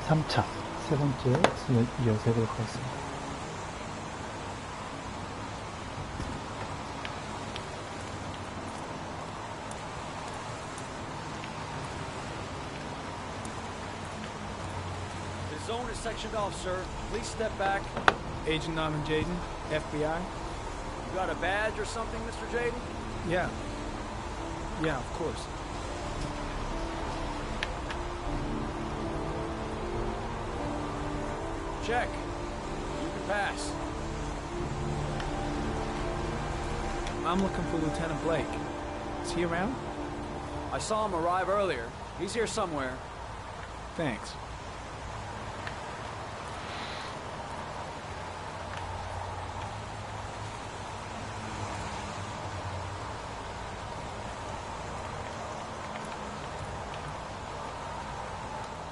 3차 세 번째 이어서 해보도록 하겠습니다. The zone is sectioned off, sir. Please step back. Agent Norman Jaden, FBI. You got a badge or something, Mr. Jaden? Yeah. Yeah, of course. Check. You can pass. I'm looking for Lieutenant Blake. Is he around? I saw him arrive earlier. He's here somewhere. Thanks.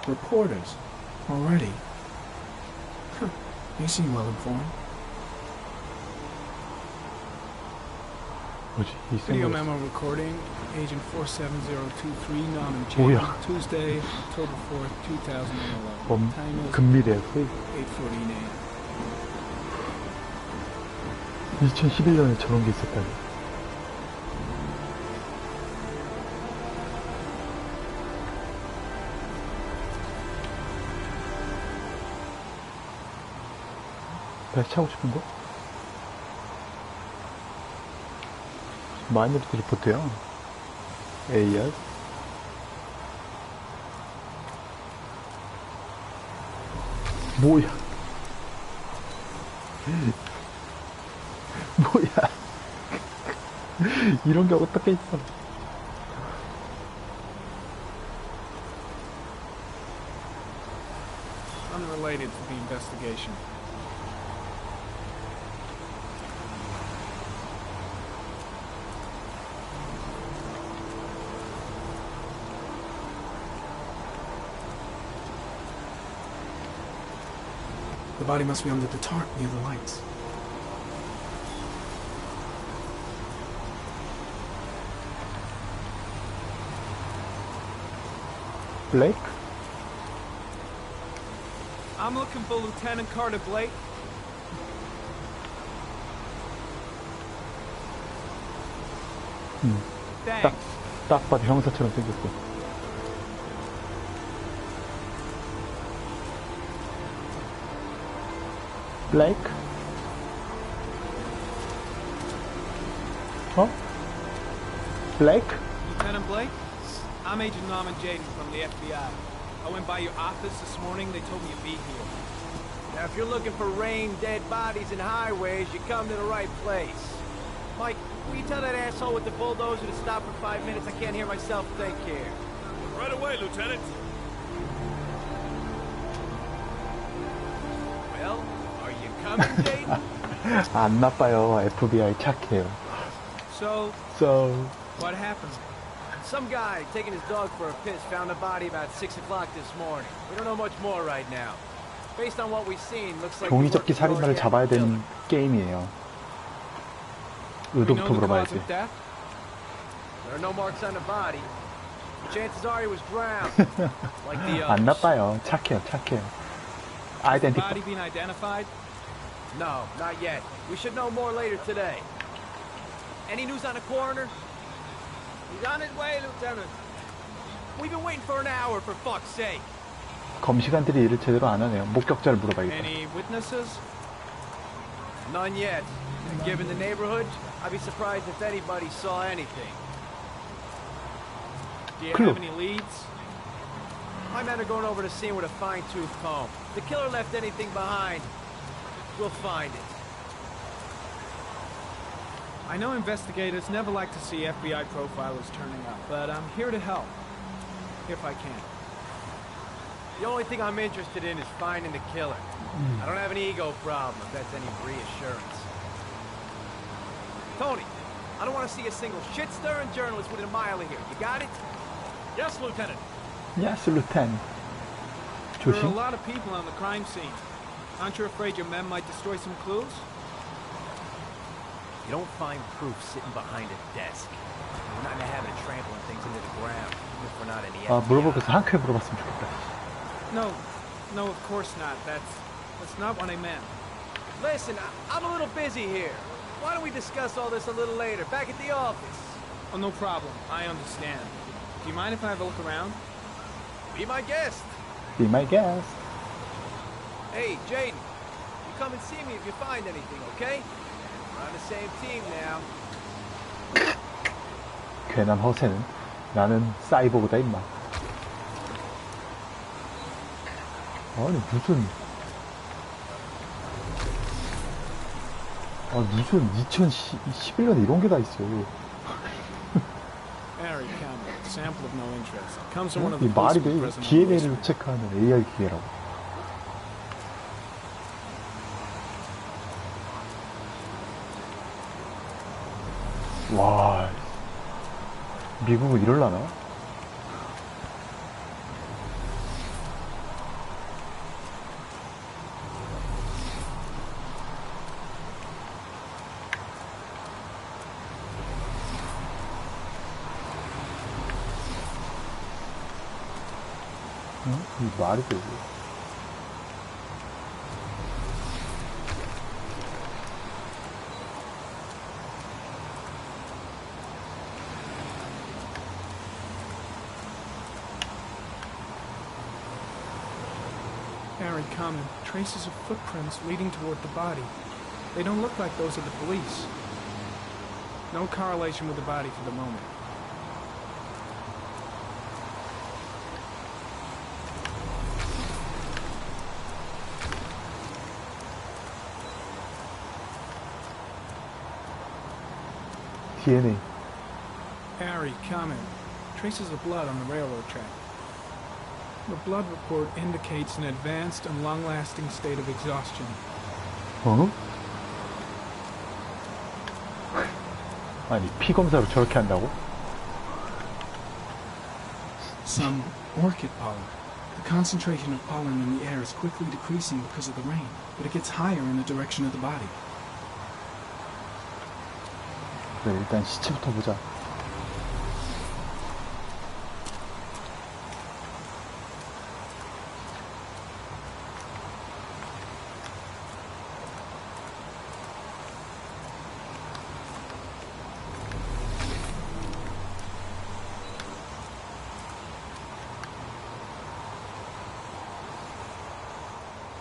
Reporters. Already. Huh. You seem well informed. 뭐지? 이 Video 생각 memo recording. Agent 47023 Norman Jaden. 뭐야? Tuesday, October 4th, 2011. 범 Time is 금미래 후에 8:14 a.m. 2011년에 저런 게 있었다니. 다시 차고 싶은데? 마이너리티 리포트야. AR. 뭐야? 뭐야? 이런 게 어떻게 있어? Unrelated to the investigation. The body must be under the tarp near the lights. Blake? I'm looking for Lieutenant Carter Blake. Thanks. 딱 봐도 형사처럼 생겼어. Blake? 어? Blake? Lieutenant Blake? I'm Agent Norman Jaden from the FBI. I went by your office this morning. They told me you'd be here. Now, if you're looking for rain, dead bodies, and highways, you come to the right place. Mike, will you tell that asshole with the bulldozer to stop for 5 minutes? I can't hear myself think here. Right away, Lieutenant. Well, are you coming, Jaden? 안 나빠요. FBI 착해요. So, So, what happened? Some guy taking his dog for a piss found a body about 6 o'clock this morning. We don't know much more right now. Based on what we've seen, looks like 종이접기 살인마를 잡아야 되는 게임이에요. We know 의도부터 the cause 물어봐야지. of death? There are no marks on the body. Chances are he was drowned, like the 안 others. 나빠요. 착해요. 착해요. Has the 아이덴티파. body been identified? No, not yet. We should know more later today. Any news on the coroner? He's on his way, Lieutenant. We've been waiting for an hour, for fuck's sake. 검시관들이 일을 제대로 안 하네요. 목격자를 물어봐야겠다. Any witnesses? None yet. And given the neighborhood, I'd be surprised if anybody saw anything. Do you Clue. have any leads? My men are going over the scene with a fine-tooth comb. If the killer left anything behind, we'll find it. I know investigators never like to see FBI profilers turning up, but I'm here to help, if I can. The only thing I'm interested in is finding the killer. I don't have an ego problem, if that's any reassurance. Tony, I don't want to see a single shit-stirring journalist within a mile of here. You got it? Yes, Lieutenant. Yes, Lieutenant. There are a 조심. lot of people on the crime scene. Aren't you afraid your men might destroy some clues? You don't find proof sitting behind a desk. We're not in the habit of trampling things into the ground, even if we're not in the 아, FBI. 물어볼 것을 한 큐에 물어봤으면 좋겠다. No, No, of course not. That's not what I meant. Listen, I'm a little busy here. Why don't we discuss all this a little later, back at the office? Oh, no problem. I understand. Do you mind if I have a look around? Be my guest. Be my guest. Hey, Jaden, you come and see me if you find anything, okay? We're on the same team now. 괜한 허세는 나는 사이보그다 임마. 아니 무슨 2011년에 이런 게 다 있어. Harry Cameron, sample of no interest. Comes from one of 이 the 말이 돼? policemen present on the DNA를 wasteland. 체크하는 AI 기계라고. 와, 미국은 이럴라나? 응? 이 말이 돼? Harry Common, traces of footprints leading toward the body. They don't look like those of the police. No correlation with the body for the moment. DNA. Harry Common, traces of blood on the railroad track. The blood report indicates an advanced and long-lasting state of exhaustion. 어? 아니 피 검사로 저렇게 한다고? Some orchid pollen. The concentration of pollen in the air is quickly decreasing because of the rain, but it gets higher in the direction of the body. 그래 일단 시체부터 보자.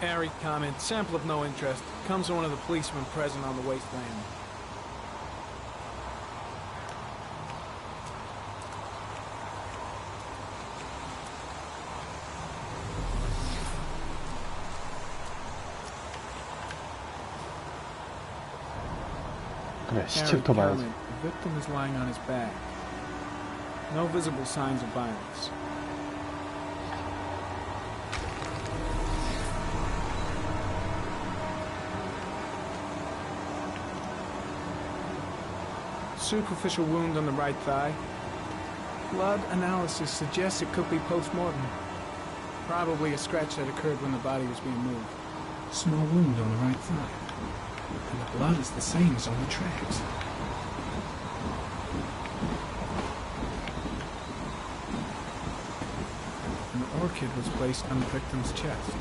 Harry Common, sample of no interest. Comes from one of the policemen present on the wasteland. 그래 Harry 시체부터 봐야지. Common, the victim is lying on his back. No visible signs of violence. Superficial wound on the right thigh. Blood analysis suggests it could be post-mortem. Probably a scratch that occurred when the body was being moved. Small wound on the right thigh. And the blood is the same as on the tracks. An orchid was placed on the victim's chest.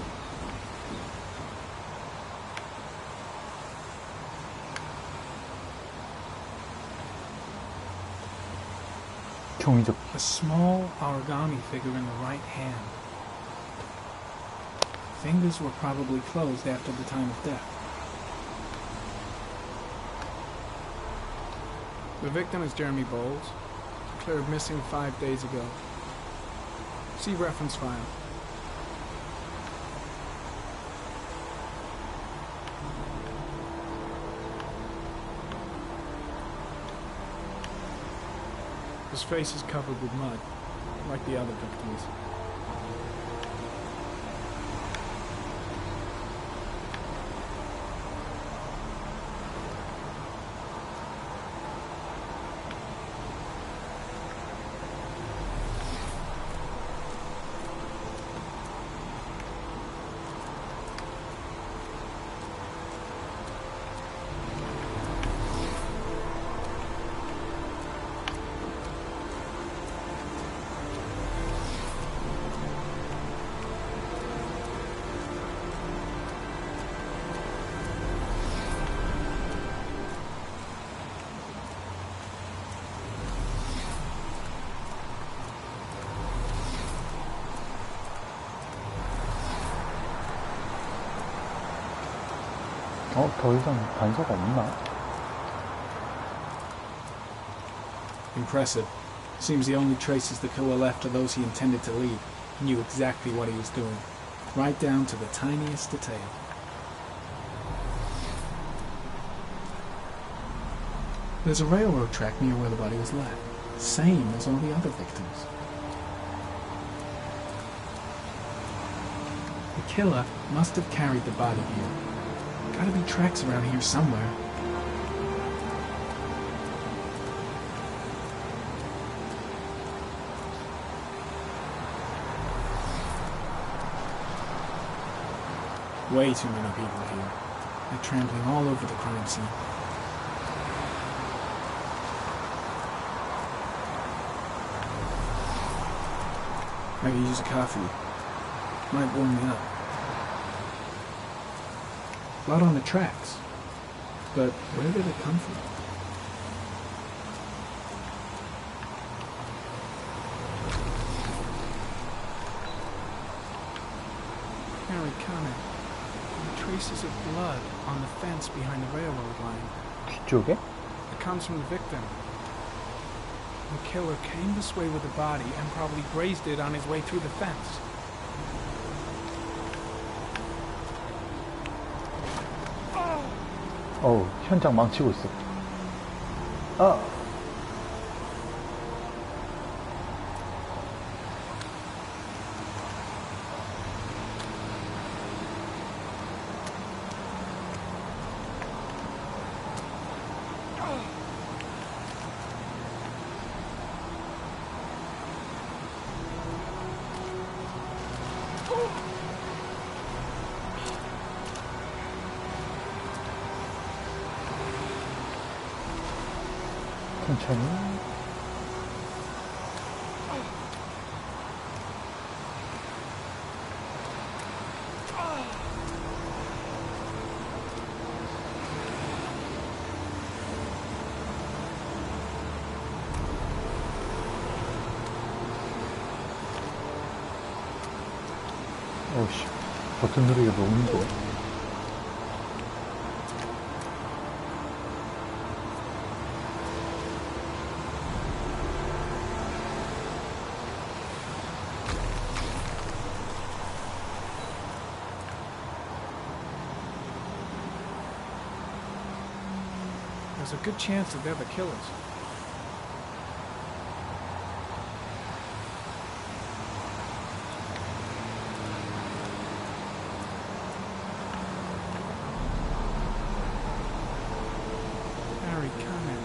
종이적. A small origami figure in the right hand. Fingers were probably closed after the time of death. The victim is Jeremy Bowles, declared missing 5 days ago. See reference file. His face is covered with mud, like the other victims. 더 이상 단서가 없나? Impressive. Seems the only traces the killer left are those he intended to leave. He knew exactly what he was doing, right down to the tiniest detail. There's a railroad track near where the body was left, same as all the other victims. The killer must have carried the body here. Gotta be tracks around here somewhere. Way too many people here. They're trampling all over the crime scene. I could use a coffee. Might warm me up. Blood on the tracks. But where did it come from? Harry Connor. Traces of blood on the fence behind the railroad line. 뒤쪽에? It comes from the victim. The killer came this way with the body and probably grazed it on his way through the fence. 현장 망치고 있어. 천천히. 어우씨, 버튼 누르기가 너무 힘들어. There's a good chance that they're the killers. Harry Connor.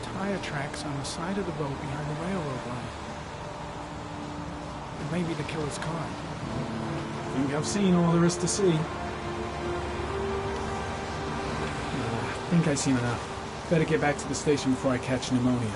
Tire tracks on the side of the boat behind the railroad line. It may be the killer's car. Think I've seen all there is to see. I think I've seen enough. Better get back to the station before I catch pneumonia.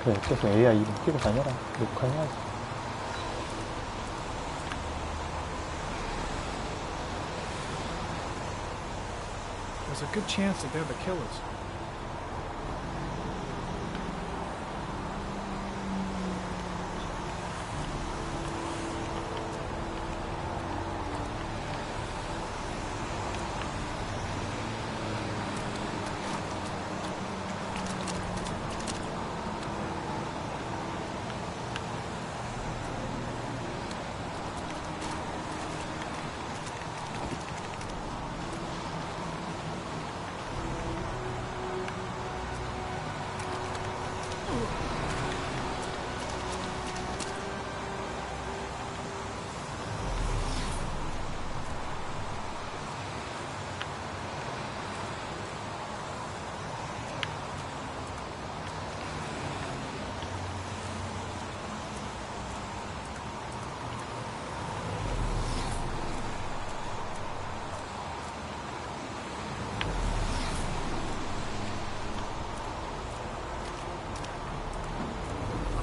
그래, 계속 AI 이름 끼고 다녀라. 녹화해야지. There's a good chance that they're the killers.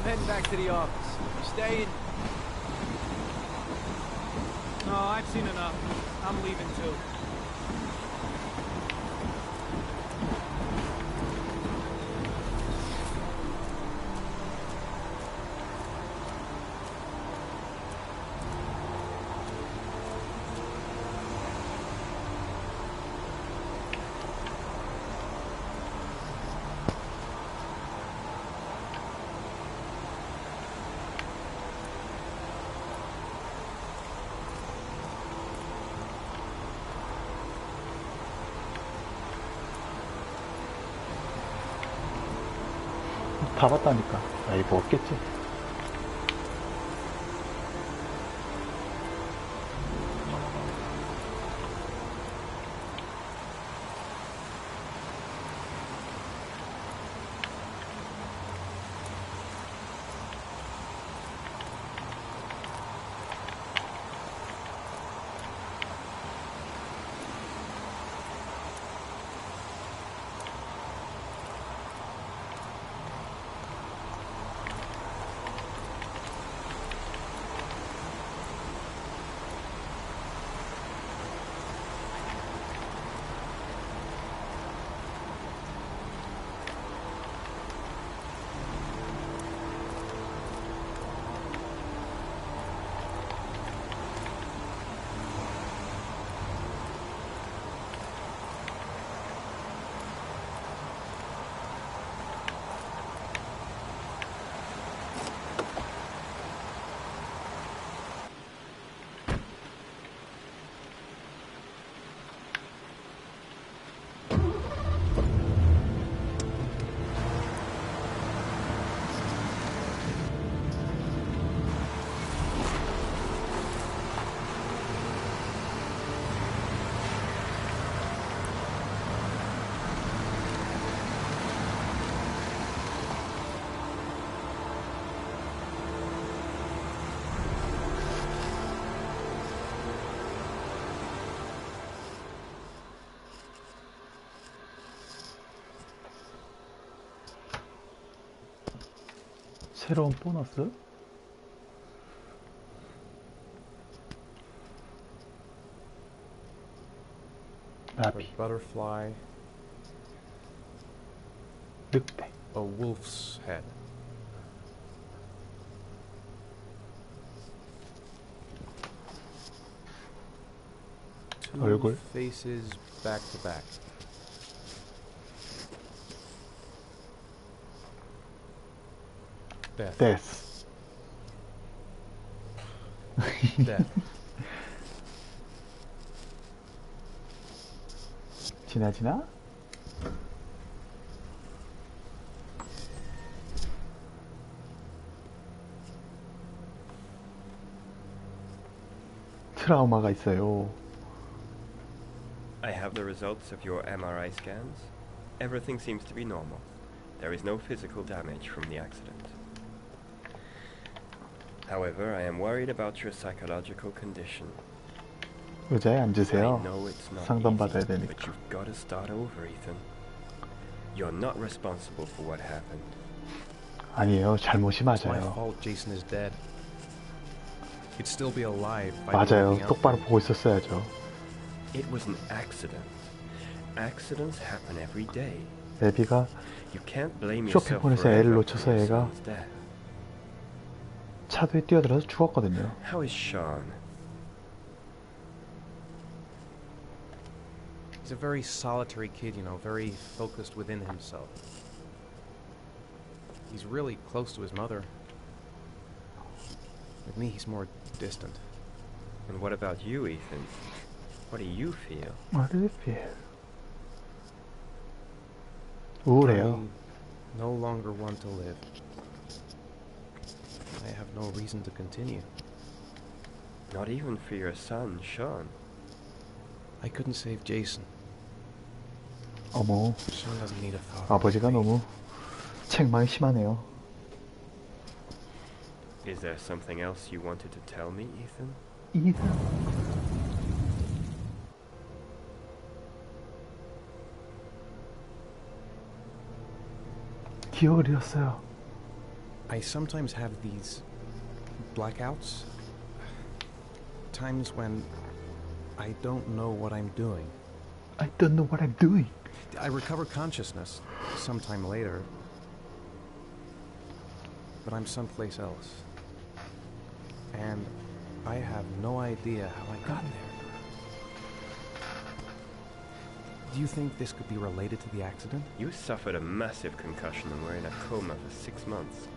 heading back to the office. You staying? No, I've seen enough. I'm leaving too. 다 봤다니까. 에이, 뭐 없겠지. 새로운 보너스? 나비, butterfly, 늑대, a wolf's head. Two 얼굴, faces back to back. Death. 데스. Death. 지나지나? 트라우마가 있어요. I have the results of your MRI scans. Everything seems to be normal. There is no physical damage from the accident. However, I am worried about your psychological condition. 의자에 I 앉으세요. know it's not 상담받아야 easy, 되니까. but you've got to start over, Ethan. You're not responsible for what happened. 아니에요. 잘못이 It's my 맞아요. fault Jason is dead. He'd still be alive by 맞아요. looking out. 똑바로 보고 있었어야죠. It was an accident. Accidents happen every day. 애비가 You can't blame yourself 쇼핑몰에서 애를 forever 놓쳐서 for your 애가 son's death. 차도에 뛰어들어서 죽었거든요. How is Sean? He's a very solitary kid, you know, very focused within himself. He's really close to his mother. With me, he's more distant. And what about you, Ethan? What do you feel? 우울해요. I no longer want to live. I have no reason to continue. Not even for your son, Sean. I couldn't save Jason. 어머, Sean doesn't need a father. 아버지가 너무 책망이 심하네요. Is there something else you wanted to tell me, Ethan? 기억을 잃었어요. I sometimes have these blackouts. Times when I don't know what I'm doing. I don't know what I'm doing. I recover consciousness sometime later, but I'm someplace else. And I have no idea how I got there. Do you think this could be related to the accident? You suffered a massive concussion and were in a coma for 6 months.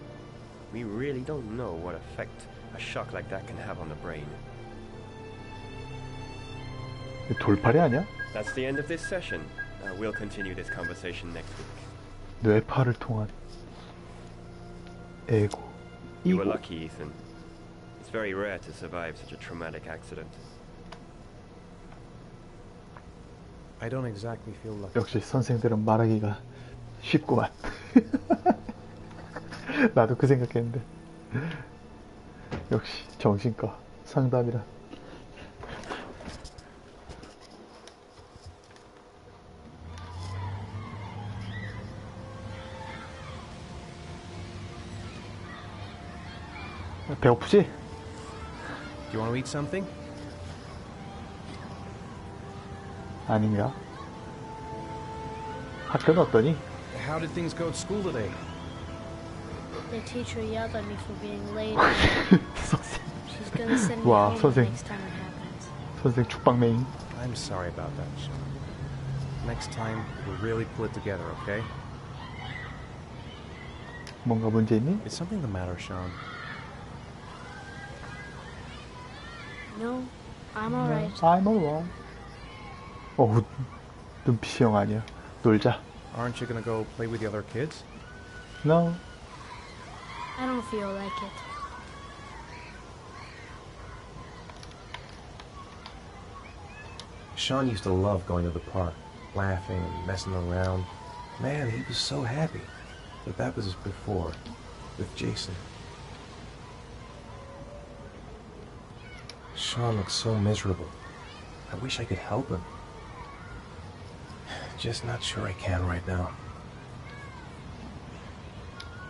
We really don't know what effect a shock like that can have on the brain. 돌팔이 아니야? That's the end of this session. We'll continue this conversation next week. 뇌파를 통한 에고. You were lucky, Ethan. It's very rare to survive such a traumatic accident. I don't exactly feel lucky. 역시 선생들은 말하기가 쉽구만. 나도 그 생각했는데. 역시 정신과 상담이라. 배고프지? Do you want to eat something? 아닌가? 학교는 어떠니? How did things go at school today? The teacher yelled at me for being late. 선생. She's gonna send me 와, home 선생. next time it happens. 선생 축방맹이. I'm sorry about that, Sean. Next time, we'll really pull it together, okay? 뭔가 문제 있니? Is something the matter, Sean? No, I'm alright. I'm alright. 어우, 눈빛이 영 아니야. 놀자. Aren't you gonna go play with the other kids? No. I don't feel like it. Sean used to love going to the park, laughing and messing around. Man, he was so happy. But that was before, with Jason. Sean looks so miserable. I wish I could help him. Just not sure I can right now.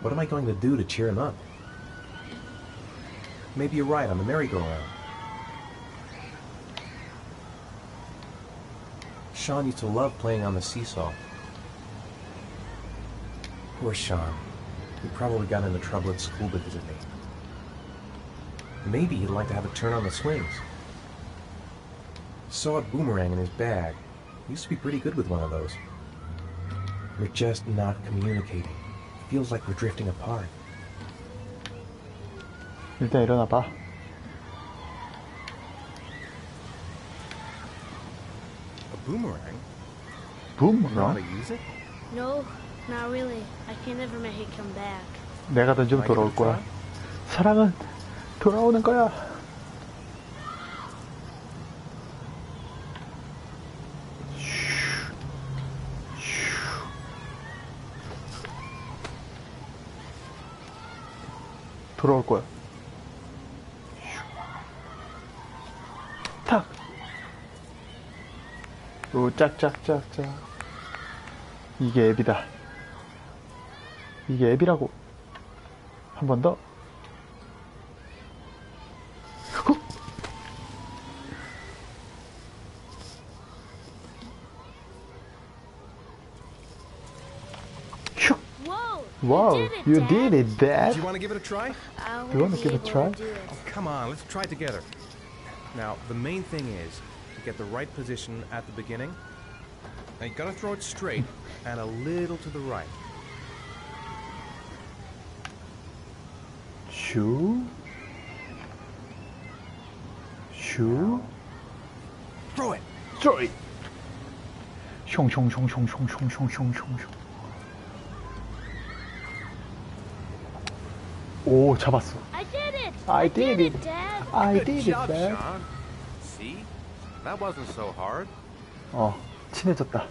What am I going to do to cheer him up? Maybe you're right on the merry-go-round. Sean used to love playing on the seesaw. Poor Sean. He probably got into trouble at school because of me. Maybe he'd like to have a turn on the swings. Saw a boomerang in his bag. He used to be pretty good with one of those. We're just not communicating. Feels like we're drifting apart. 일단 일어나봐. A boomerang? 붐? Know how to use it? No, not really. I can never make it come back. 내가 던지면 돌아올 거야. 사랑은 돌아오는 거야. 돌아올 거야. 탁. 오, 짝짝짝짝. 이게 앱이다. 이게 앱이라고. 한 번 더. 슉. Whoa! Wow, you Dad. did it, Dad. Do you want to give it a try? I You wanna won't be give it a able try? to do it. Oh, come on, let's try it together. Now, the main thing is to get the right position at the beginning. Now, you gotta throw it straight and a little to the right. 슈. 슈. Throw it! 쏘리. 숑숑숑숑숑숑숑숑숑. 오, 잡았어. I did it! I did it. Dad! I Good did it, job, Dad. Sean. See? That wasn't so hard. 친해졌다.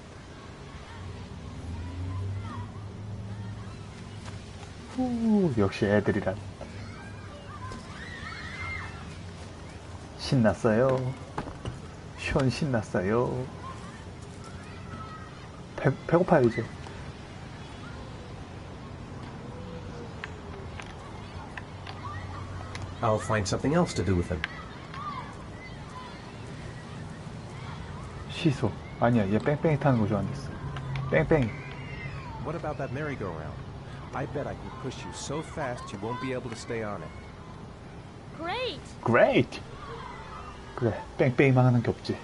후, 역시 애들이란. 신났어요. 션 신났어요. 배고파요, 이제. I'll find something else to do with him. 시소. 아니야, 얘 뺑뺑이 타는 거 좋아한댔어. 뺑뺑이. What about that merry-go-round? I bet I can push you so fast you won't be able to stay on it. Great! Great! 그래, 뺑뺑이만 하는 게 없지.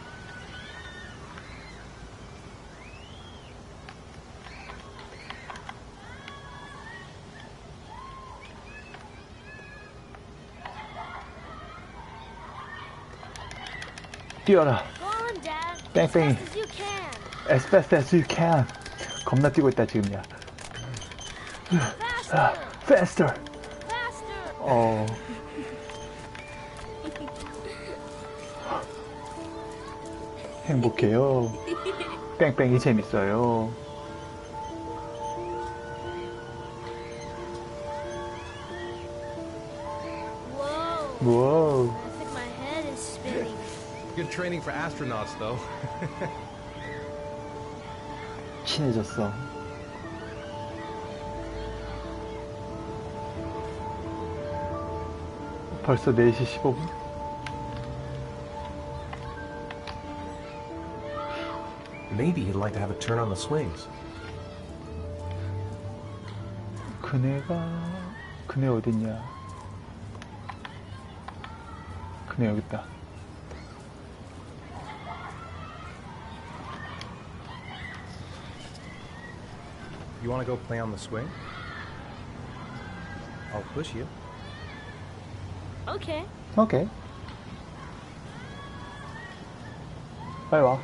뛰어라. Go on, Dad. 뺑뺑이. As fast as you can. As fast as you can. 겁나 뛰고 있다 지금이야. Faster! Faster. Faster! 행복해요. 뺑뺑이 재밌어요. Whoa! 와우. I think my head is spinning. Good training for astronauts, though. 친해졌어. 벌써 4시 15분? Maybe he'd like to have a turn on the swings. 그네 어딨냐? 그네 여기 있다. You want to go play on the swing? I'll push you. Okay. 오케이. 빨리 와.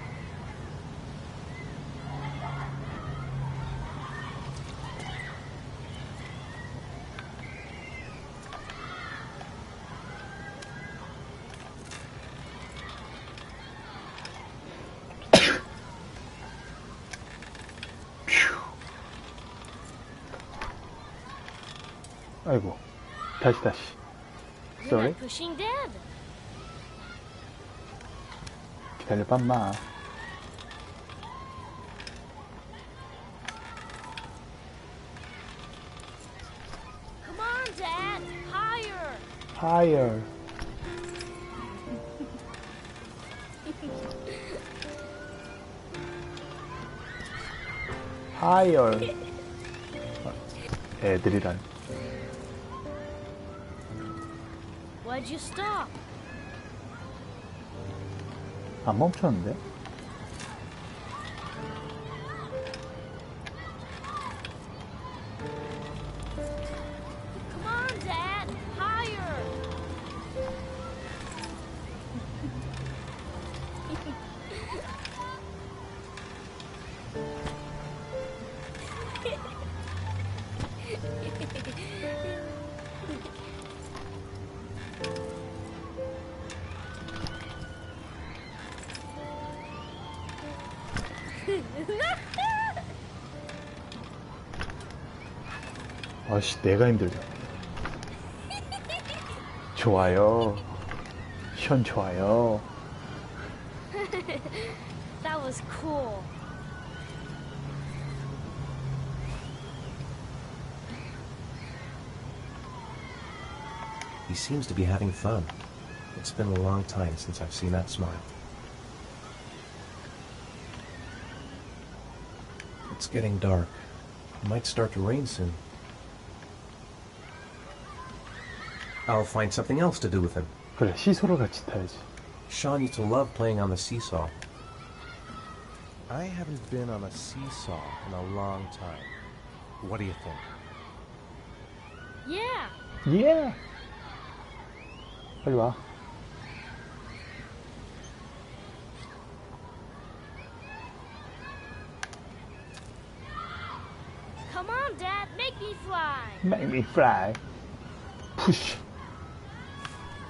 아이고, 다시. You're Sorry? not pushing Dad. 기다려봐, 마. Come on, Dad. Higher. Higher. Higher. 애들이란. Why'd you stop? 안 멈췄는데? Come on, Dad. Higher. 아씨, 내가 힘들다. 좋아요. 션 좋아요. That was cool. He seems to be having fun. It's been a long time since I've seen that smile. It's getting dark. It might start to rain soon. I'll find something else to do with him. 그래, 시소를 같이 타야지. Sean used to love playing on the seesaw. I haven't been on a seesaw in a long time. What do you think? Yeah. 예! 빨리 와. Come on, Dad. Make me fly. Make me fly. Push.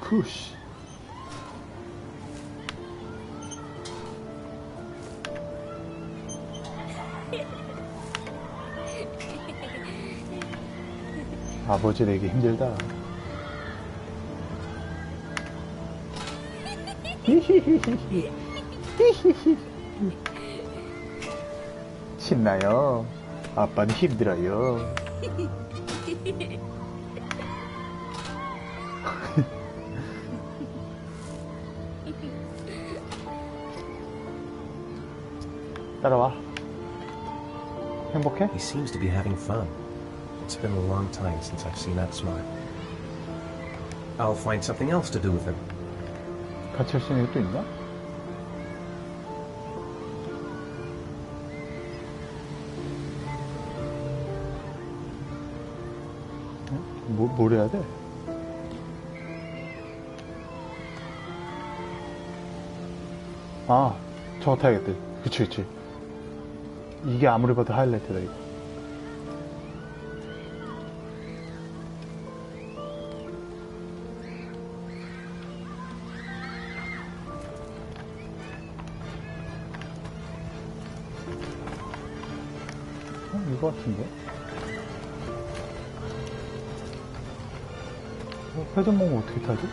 Push. 아버지 되기 힘들다. 신나요. 아빠는 힘들어요. 따라와. 행복해? He seems to be having fun. It's been a long time since I've seen that smile. I'll find something else to do with him. 같이 할 수 있는 게 또 있나? 뭘 해야 돼? 아, 저거 타야겠다. 그치. 이게 아무리 봐도 하이라이트다, 이거. 이거 같은데? 회전목은 어떻게 타지?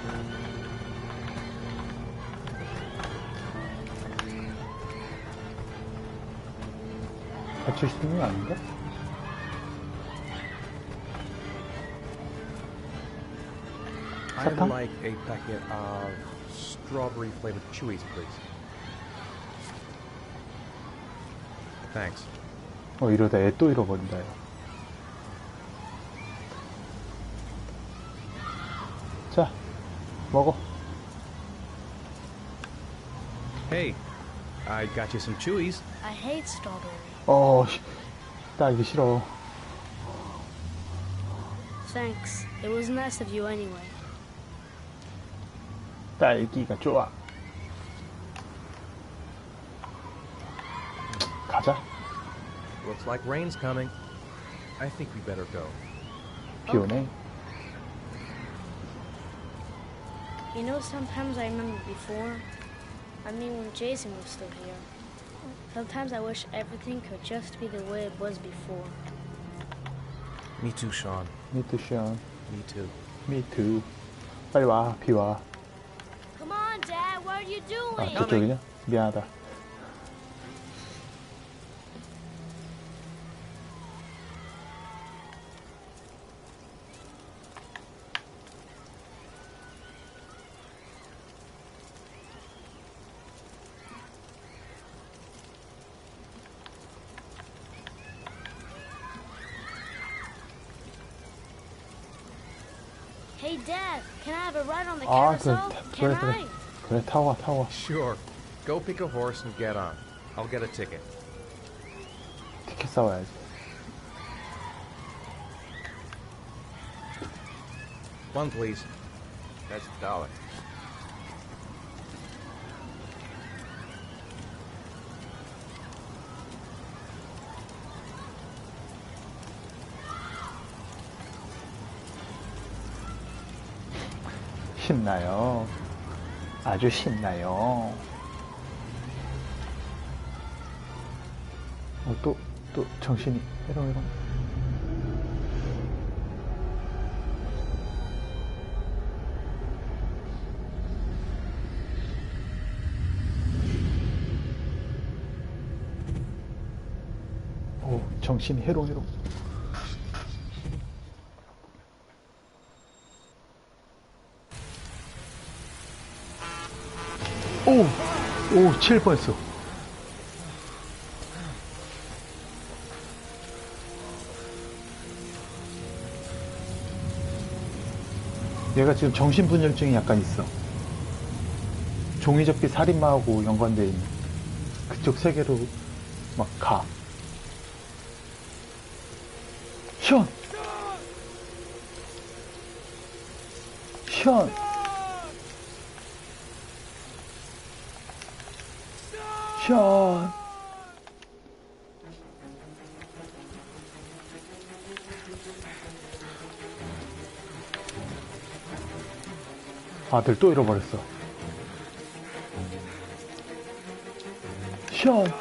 받칠 수 있는 게 아닌가? I'd 사탕? like a packet of strawberry flavored chewies, please. Thanks. 이러다 애 또 잃어버린다, 야. 자, 먹어. Hey, I got you some chewies. I hate strawberry. 딸기 싫어. Thanks. It was nice of you anyway. 딸기가 좋아. 가자. Looks like rain's coming. I think we better go. 비 오네. You know, sometimes I remember before. I mean, when Jason was still here. Sometimes I wish everything could just be the way it was before. Me too, Sean. Me too, Sean. Me too. Me too. 빨리 와, 비 와. Come on, Dad. What are you 아, doing? 저쪽이냐? 미안하다. Hey, Dad. Can I have a ride on the 아, carousel? Can I? 그래, 타고 와. Sure. Go pick a horse and get on. I'll get a ticket. 티켓 싸워야지. One, please. That's $1. 신나요. 아주 신나요. 또 정신이 해롱해롱. 정신이 해롱해롱. 칠 뻔했어. 얘가 지금 정신분열증이 약간 있어. 종이접기 살인마하고 연관되어 있는 그쪽 세계로 막 가. 션! 션! 션! 아들 또 잃어버렸어. 션!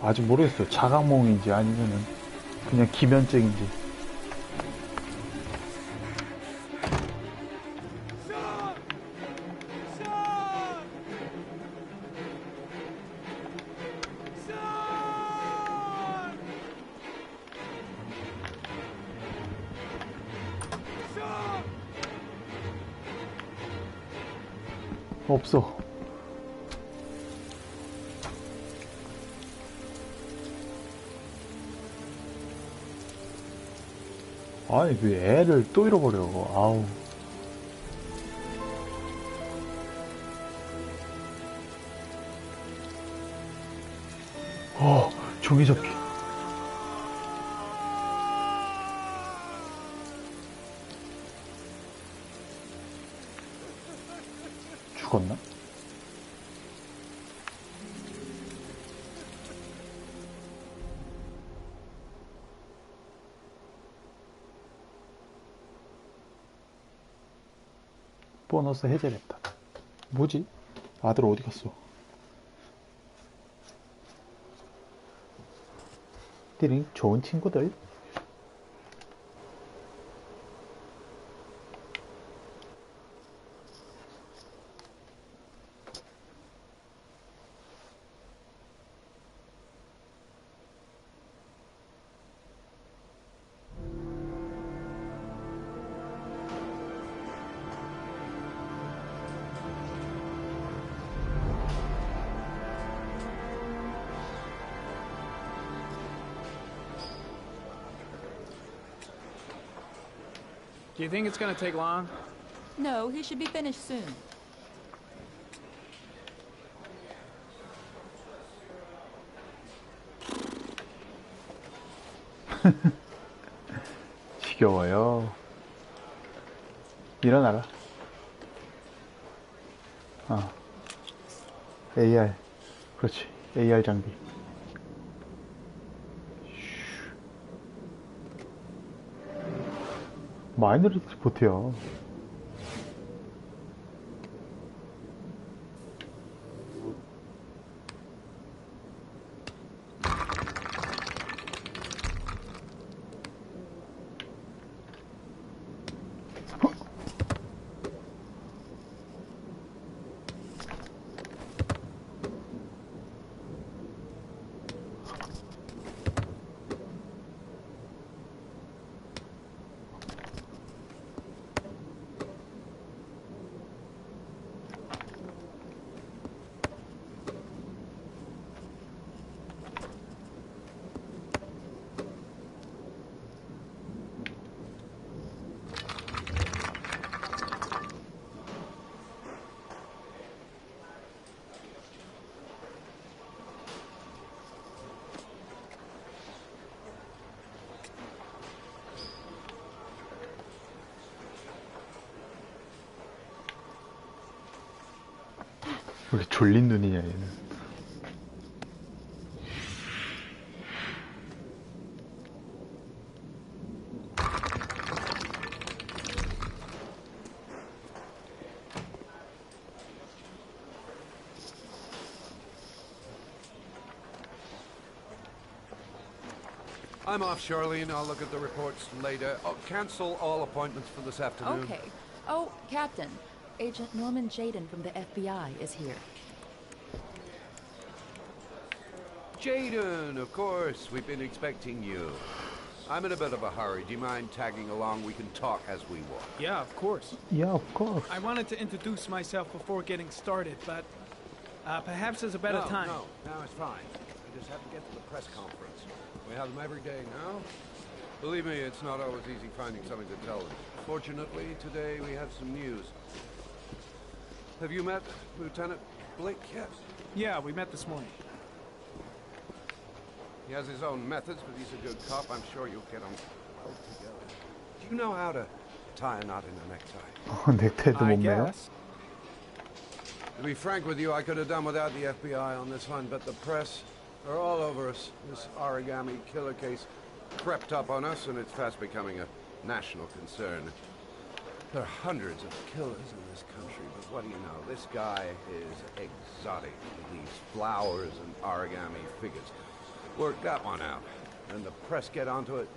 아직 모르겠어요. 자각몽인지 아니면은 그냥 기면증인지. 없어. 아니 왜 애를 또 잃어버려. 아우. 종이접기. 죽었나? 보너스 해제됐다. 뭐지? 아들 어디 갔어? 띠링 좋은 친구들. Do you think it's gonna take long? No, he should be finished soon. 지겨워요. 일어나라. AR. 그렇지. AR 장비. 마이너리티 보트요. 왜 이렇게 졸린 눈이냐 얘는. I'm off, Charlene. I'll look at the reports later. Oh, cancel all appointments for this afternoon. Okay. Oh, Captain. Agent Norman Jaden from the FBI is here. Jaden, of course. We've been expecting you. I'm in a bit of a hurry. Do you mind tagging along? We can talk as we walk. Yeah, of course. Yeah, of course. I wanted to introduce myself before getting started, but perhaps there's a better time. No, it's fine. We just have to get to the press conference. We have them every day now. Believe me, it's not always easy finding something to tell them. Fortunately, today we have some news. Have you met Lieutenant Blake yet? Yeah, we met this morning. He has his own methods, but he's a good cop. I'm sure you'll get on well together. Do you know how to tie a knot in a necktie? 넥타이도 I 못 매요? guess. To be frank with you, I could have done without the FBI on this one, but the press are all over us. This origami killer case crept up on us, and it's fast becoming a national concern. There are hundreds of killers in this country, but what do you know? This guy is exotic. He leaves flowers and origami figures. Work that one out. Then the press get onto it,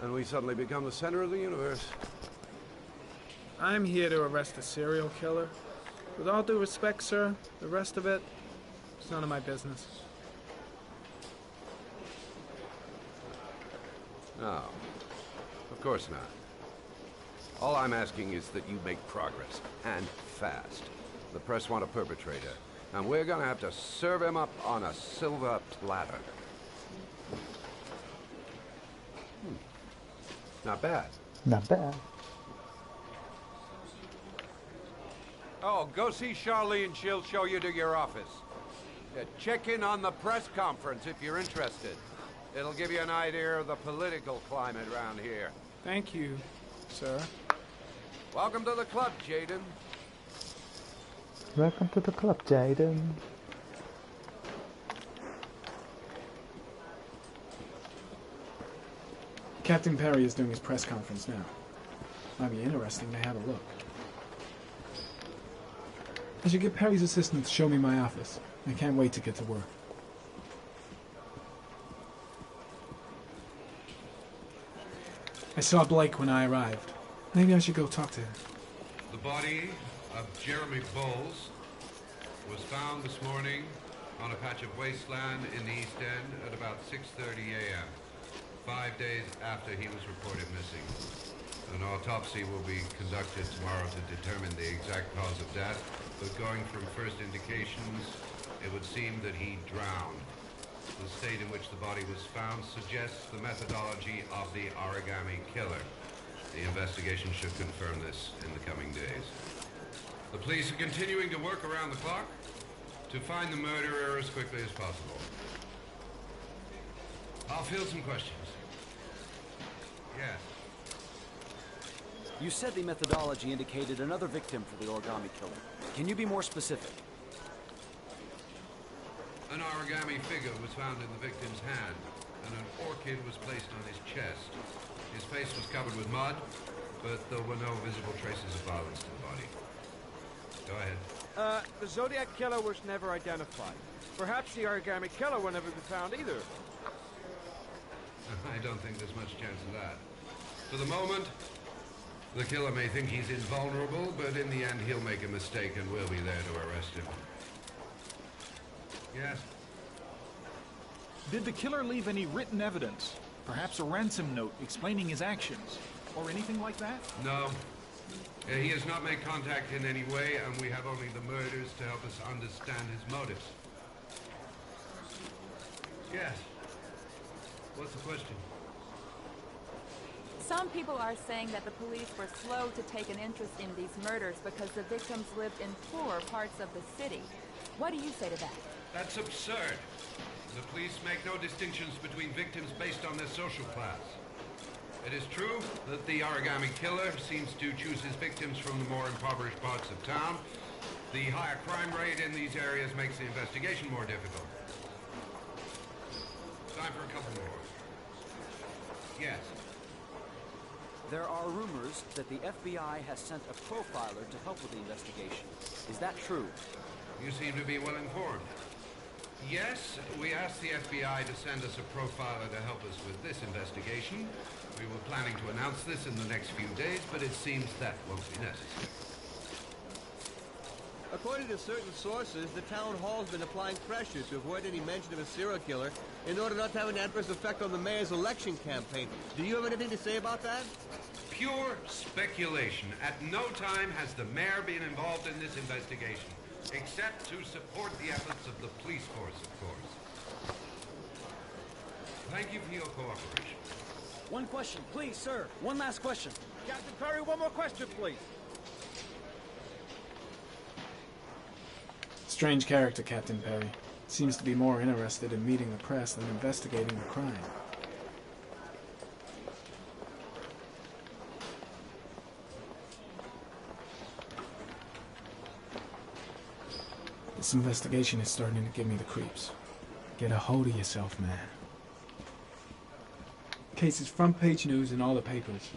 and we suddenly become the center of the universe. I'm here to arrest a serial killer. With all due respect, sir, the rest of it, it's none of my business. No, of course not. All I'm asking is that you make progress, and fast. The press want a perpetrator, and we're gonna have to serve him up on a silver platter. Not bad. Not bad. Oh, go see Charlene. She'll show you to your office. Check in on the press conference if you're interested. It'll give you an idea of the political climate around here. Thank you, sir. Welcome to the club, Jaden. Welcome to the club, Jaden. Captain Perry is doing his press conference now. Might be interesting to have a look. I should get Perry's assistant to show me my office. I can't wait to get to work. I saw Blake when I arrived. Maybe I should go talk to him. The body of Jeremy Bowles was found this morning on a patch of wasteland in the East End at about 6:30 a.m., 5 days after he was reported missing. An autopsy will be conducted tomorrow to determine the exact cause of death, but going from first indications, it would seem that he drowned. The state in which the body was found suggests the methodology of the origami killer. The investigation should confirm this in the coming days. The police are continuing to work around the clock to find the murderer as quickly as possible. I'll field some questions. Yes. You said the methodology indicated another victim for the origami killer. Can you be more specific? An origami figure was found in the victim's hand, and an orchid was placed on his chest. His face was covered with mud, but there were no visible traces of violence to the body. Go ahead. The Zodiac killer was never identified. Perhaps the origami killer will never be found either. I don't think there's much chance of that. For the moment, the killer may think he's invulnerable, but in the end he'll make a mistake and we'll be there to arrest him. Yes? Did the killer leave any written evidence? Perhaps a ransom note explaining his actions? Or anything like that? No. He has not made contact in any way, and we have only the murders to help us understand his motives. Yes. What's the question? Some people are saying that the police were slow to take an interest in these murders because the victims lived in poorer parts of the city. What do you say to that? That's absurd. The police make no distinctions between victims based on their social class. It is true that the origami killer seems to choose his victims from the more impoverished parts of town. The higher crime rate in these areas makes the investigation more difficult. Time for a couple more. Yes. There are rumors that the FBI has sent a profiler to help with the investigation. Is that true? You seem to be well informed. Yes, we asked the FBI to send us a profiler to help us with this investigation. We were planning to announce this in the next few days, but it seems that won't be necessary. According to certain sources, the town hall's been applying pressure to avoid any mention of a serial killer in order not to have an adverse effect on the mayor's election campaign. Do you have anything to say about that? Pure speculation. At no time has the mayor been involved in this investigation, except to support the efforts of the police force, of course. Thank you for your cooperation. One question, please, sir. One last question. Captain Perry, one more question, please. Strange character, Captain Perry. Seems to be more interested in meeting the press than investigating the crime. This investigation is starting to give me the creeps. Get a hold of yourself, man. Case is front page news in all the papers.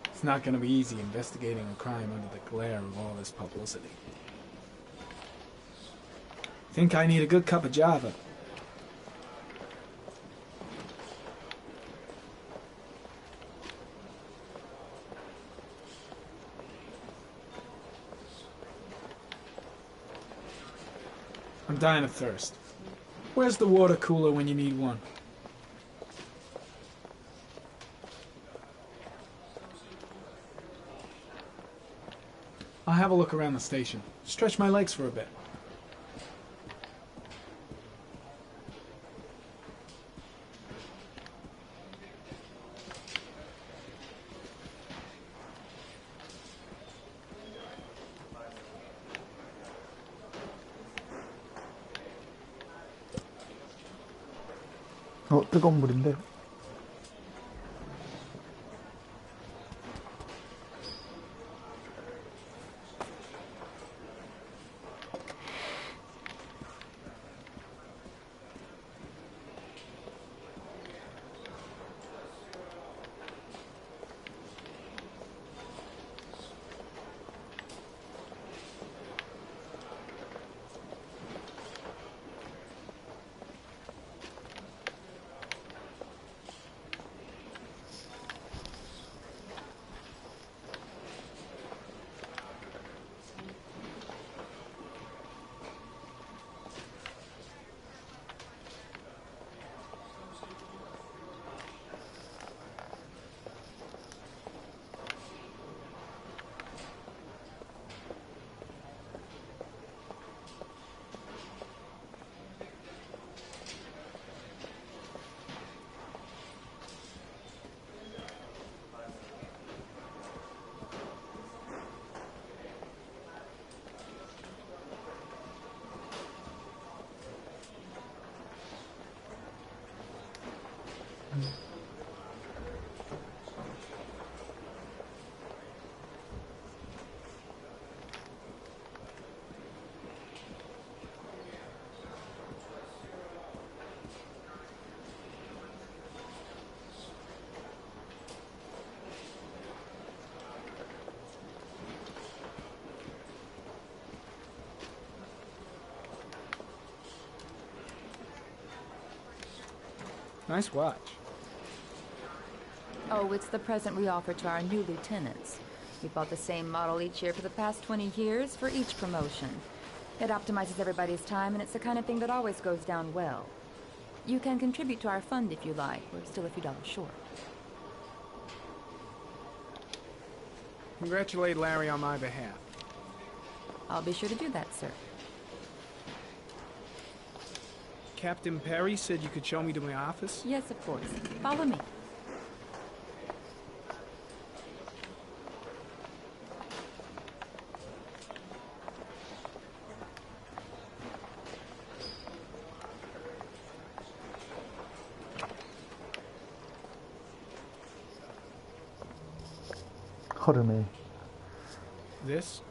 It's not going to be easy investigating a crime under the glare of all this publicity. Think I need a good cup of Java. I'm dying of thirst. Where's the water cooler when you need one? I'll have a look around the station. Stretch my legs for a bit. 뜨거운 물인데. Nice watch. Oh, it's the present we offer to our new lieutenants. We bought the same model each year for the past 20 years for each promotion. It optimizes everybody's time, and it's the kind of thing that always goes down well. You can contribute to our fund if you like. We're still a few dollars short. Congratulate Larry on my behalf. I'll be sure to do that, sir. Captain Perry said you could show me to my office? Yes, of course. Follow me. 허름해. This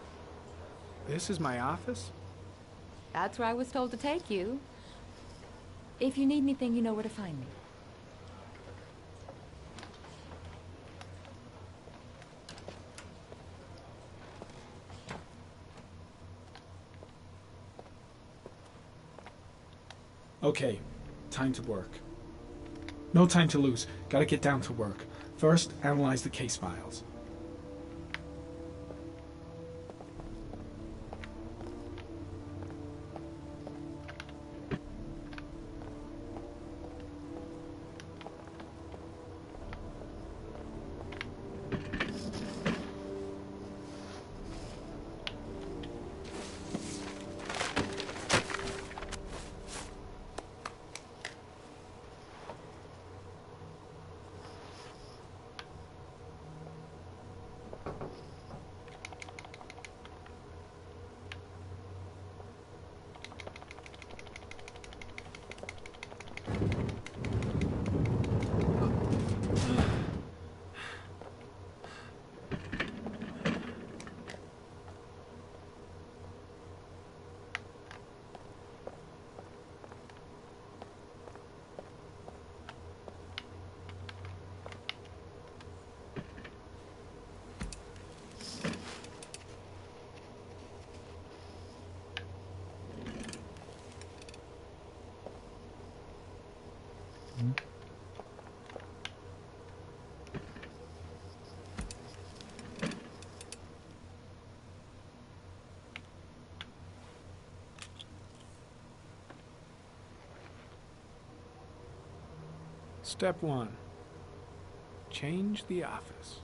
is my office? That's where I was told to take you. If you need anything, you know where to find me. Okay, time to work. No time to lose. Gotta get down to work. First, analyze the case files. Step 1. Change the office.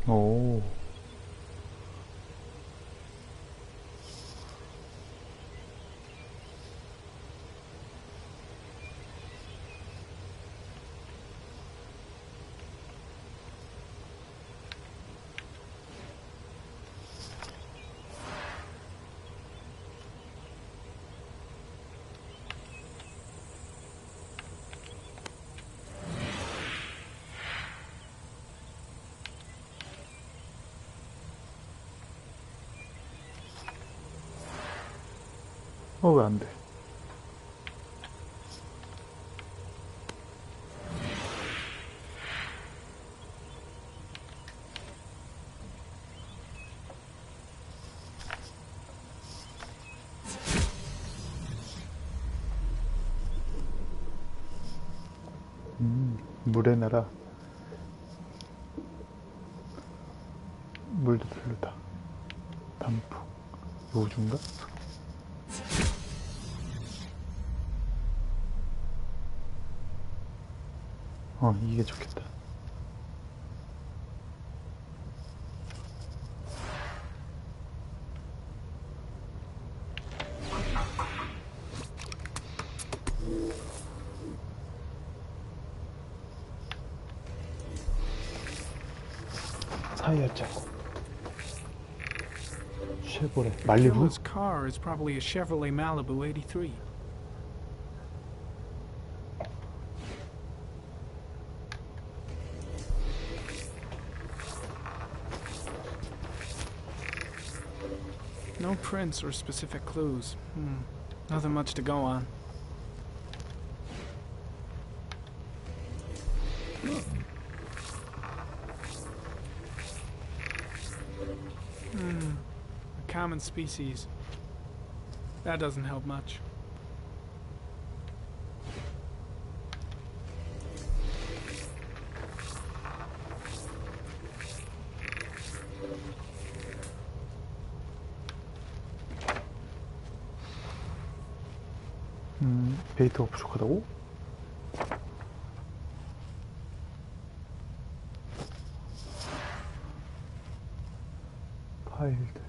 오. 왜 안 돼? 물의 나라. 물도 별로다. 단풍. 우주인가? 이게 좋겠다. 사이어 자국. 쉐보레. 말리부? Killer's car is probably a Chevrolet Malibu 83. No prints or specific clues. Nothing much to go on. A common species. That doesn't help much. 데이터가 부족하다고? 파일들.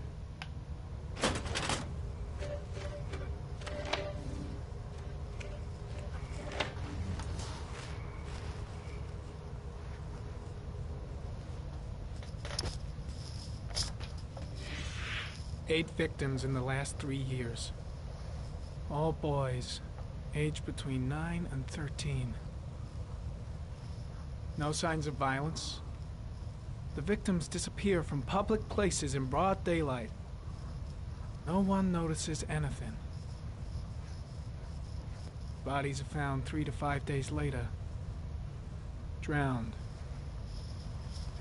Eight victims in the last 3 years. All boys, aged between 9 and 13. No signs of violence. The victims disappear from public places in broad daylight. No one notices anything. Bodies are found 3 to 5 days later, drowned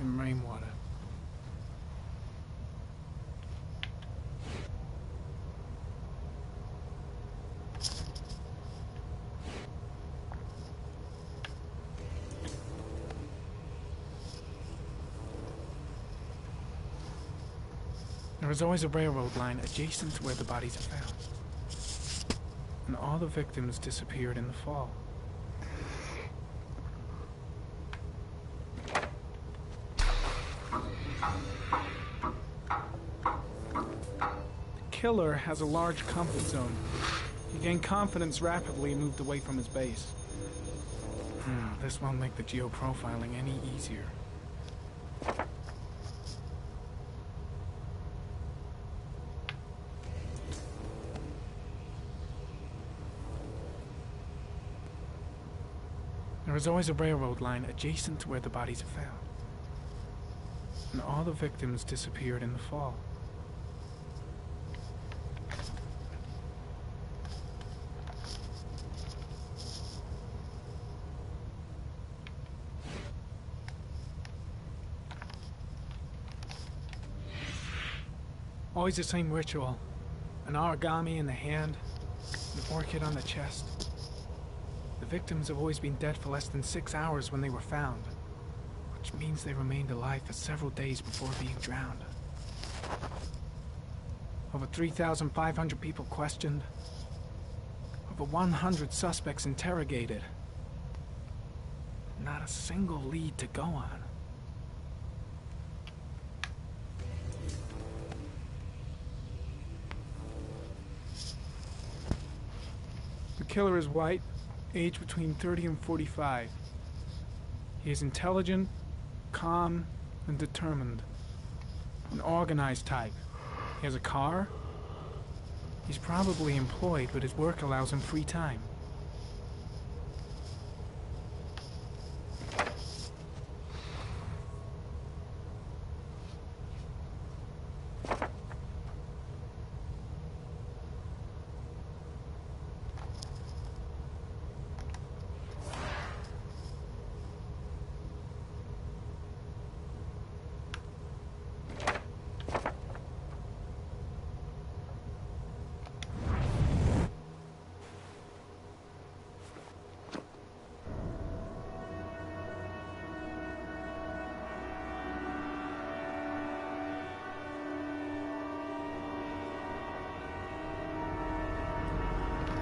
in rainwater. There is always a railroad line adjacent to where the bodies are found. And all the victims disappeared in the fall. The killer has a large comfort zone. He gained confidence rapidly and moved away from his base. This won't make the geoprofiling any easier. There is always a railroad line adjacent to where the bodies are found. And all the victims disappeared in the fall. Always the same ritual. An origami in the hand, an orchid on the chest. The victims have always been dead for less than 6 hours when they were found, which means they remained alive for several days before being drowned. Over 3,500 people questioned. Over 100 suspects interrogated. Not a single lead to go on. killer is white, aged between 30 and 45. He is intelligent, calm, and determined. An organized type. He has a car. He's probably employed, but his work allows him free time.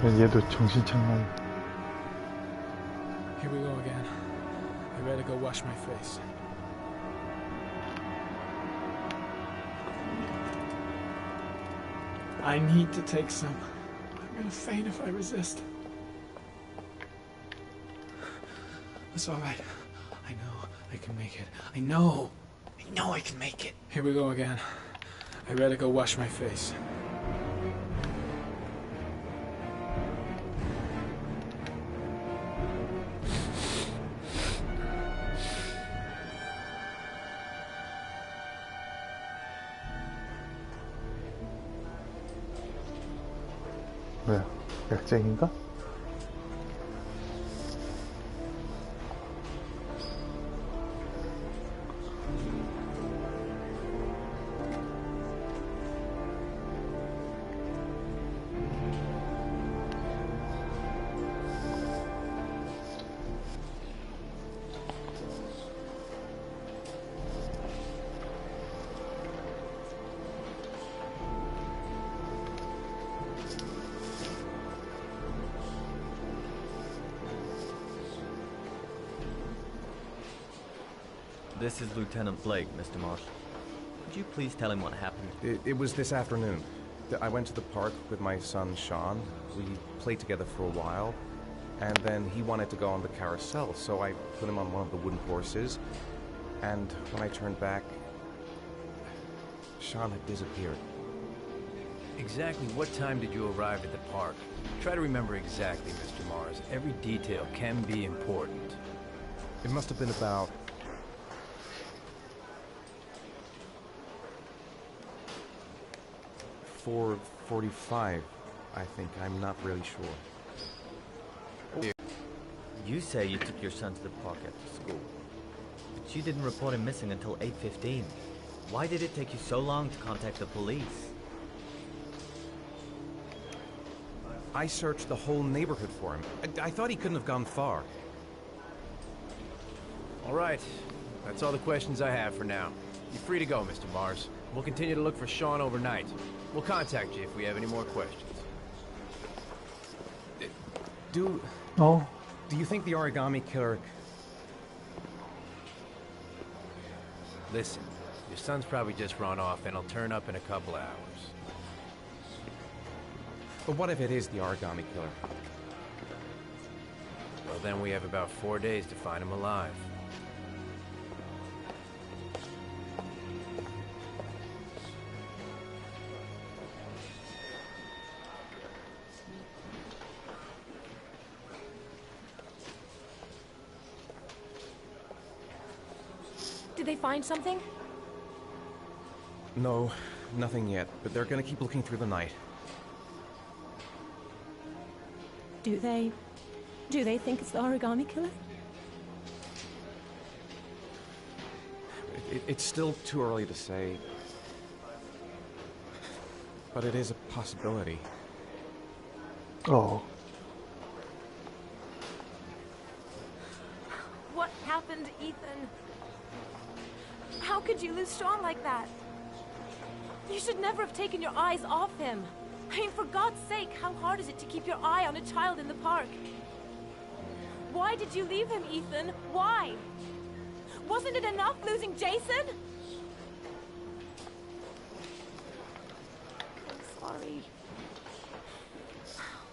얘도 정신창만. Here we go again. I better go wash my face. I need to take some. I'm gonna faint if I resist. It's all right. I know I can make it. I know I can make it. Here we go again. I better go wash my face. 뭐야, 약쟁인가? This is Lieutenant Blake, Mr. Marsh. Could you please tell him what happened? It was this afternoon. I went to the park with my son, Sean. We played together for a while, and then he wanted to go on the carousel, so I put him on one of the wooden horses, and when I turned back, Sean had disappeared. Exactly what time did you arrive at the park? Try to remember exactly, Mr. Mars. Every detail can be important. It must have been about 4:45, I think. I'm not really sure. You say you took your son to the park after school, but you didn't report him missing until 8:15. Why did it take you so long to contact the police? I searched the whole neighborhood for him. I thought he couldn't have gone far. All right. That's all the questions I have for now. You're free to go, Mr. Mars. We'll continue to look for Sean overnight. We'll contact you if we have any more questions. Do you think the origami killer... Listen, your son's probably just run off and he'll turn up in a couple hours. But what if it is the origami killer? Well, then we have about 4 days to find him alive. Did they find something? No, nothing yet, but they're gonna keep looking through the night. Do they think it's the origami killer? It's still too early to say, but it is a possibility. Oh. What happened, Ethan? How could you lose Sean like that? You should never have taken your eyes off him. I mean, for God's sake, how hard is it to keep your eye on a child in the park? Why did you leave him, Ethan? Why? Wasn't it enough losing Jason? I'm sorry.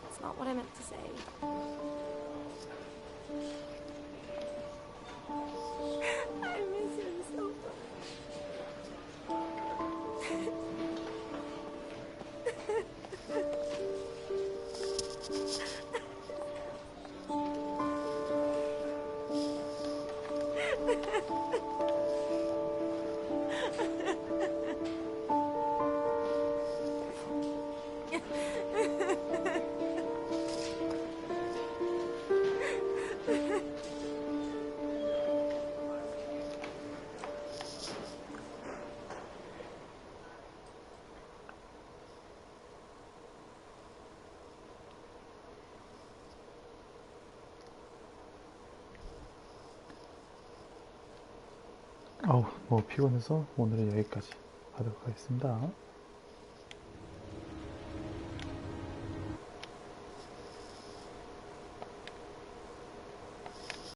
It's not what I meant to say. I miss him so 너무 피곤해서 오늘은 여기까지 하도록 하겠습니다.